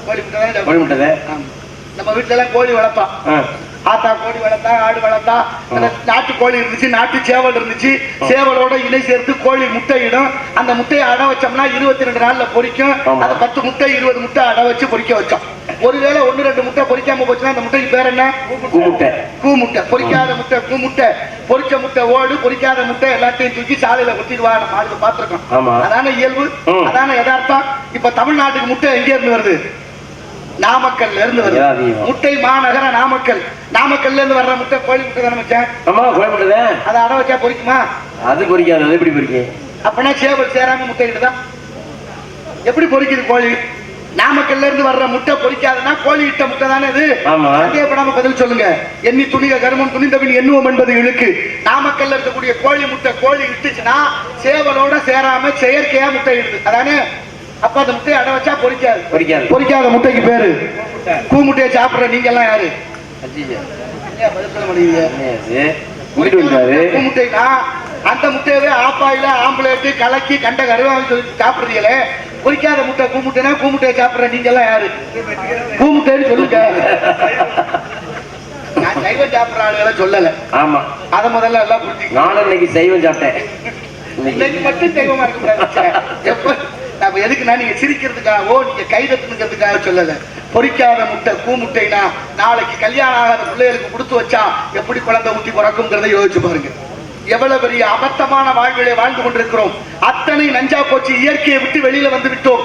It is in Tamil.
கோழி முட்டை நம்ம வீட்டுல எல்லாம் கோழி வளர்த்தோம். ஆத்தா கோழி வளர்த்தா, ஆடு வளர்த்தா, நாட்டு கோழி இருந்துச்சு, நாட்டு சேவல் இருந்துச்சு. சேவலோட இணை சேர்த்து கோழி முட்டையிடும். அந்த முட்டையை அடை வச்சோம்னா 22 நாள்ல பொரிக்கும். அது 10 முட்டை 20 முட்டை அடை வச்சு பொரிக்க வச்சோம். ஒருவேளை 1-2 முட்டை பொரிக்காம போச்சுன்னா அந்த முட்டைக்கு பேர் என்ன? கூ முட்டை. பொரிக்காத முட்டை கூ முட்டை, பொரிச்ச முட்டை ஓடு, பொரிக்காத முட்டை எல்லாத்தையும் தூக்கி சாலையில கொட்டிடுவா. நம்ம ஆளுக்கு பாத்துருக்கோம். அதான இயல்பு, அதான யதார்த்தம். இப்ப தமிழ்நாட்டுக்கு முட்டை எங்க இருந்து வருது? நாமக்கல்ல இருந்து வருது. முட்டை மாநகர நாமக்கல். நாமக்கல்ல இருந்து வர்ற முட்டை கோழி முட்டை தானே மச்சான்? ஆமா, கோழி முட்டை தான். அதை அடை வச்சா பொரிக்குமா? அது பொரிக்காது. அது எப்படி பொரிக்கும்? அப்பனா சேவல் சேராம முட்டையிட்டுதான் எப்படி பொரிக்குது கோழி? நாமக்கல்ல இருந்து வர்ற முட்டை பொரிக்காதுன்னா கோழி இட்ட முட்டை தானே இது? சந்தேகப்படாம பதில் சொல்லுங்க. எண்ணி துணிக கருமம் துணிந்தபின் எண்ணுவோம் என்பது இழுக்கு. நாமக்கல்ல இருக்கக்கூடிய கோழி முட்டை கோழி இட்டுச்சுன்னா சேவலோட சேராம செயற்கையா முட்டை இடுது, அதானே? அப்ப அந்த முட்டையை அடை வச்சா பொரிக்காது. பொரிக்காத முட்டைக்கு பேரு கூ முட்டையை சாப்பிடுற நீங்க எல்லாம் யாரு? பதில் சொல்ல மாட்டீங்க. கூ முட்டைனா அந்த முட்டையவே ஆப்பாயில ஆம்புலேட்டு கலக்கி கண்ட கருவாங்க சொல்லி சாப்பிடுறீங்களே. பொரிக்காத முட்டை கூ முட்டைனா கூ முட்டையை சாப்பிடுற நீங்க எல்லாம் யாரு? கூ முட்டைன்னு சொல்லுங்க. நான் சைவம் சாப்பிடுற ஆளுகளை சொல்லல. ஆமா, அத முதல்ல எல்லாம் புரிஞ்சுக்க. நானும் இன்னைக்கு சைவம் சாப்பிட்டேன். இன்னைக்கு மட்டும் சைவமா இருக்க கூடாது. நம்ம எதுக்குன்னா நீங்க சிரிக்கிறதுக்காகவோ நீங்க கைதட்டுங்கிறதுக்காக சொல்லல. பொரிக்காத முட்டை கூ முட்டைனா நாளைக்கு கல்யாணம் ஆகாத பிள்ளைகளுக்கு கொடுத்து வச்சா எப்படி குழந்தை ஊட்டி பிறக்கும்ங்கிறத யோசிச்சு பாருங்க. எவ்வளவு பெரிய அபத்தமான வாழ்விலை வாழ்ந்து கொண்டிருக்கிறோம். அத்தனை நஞ்சா போச்சு. இயற்கையை விட்டு வெளியில வந்து விட்டோம்.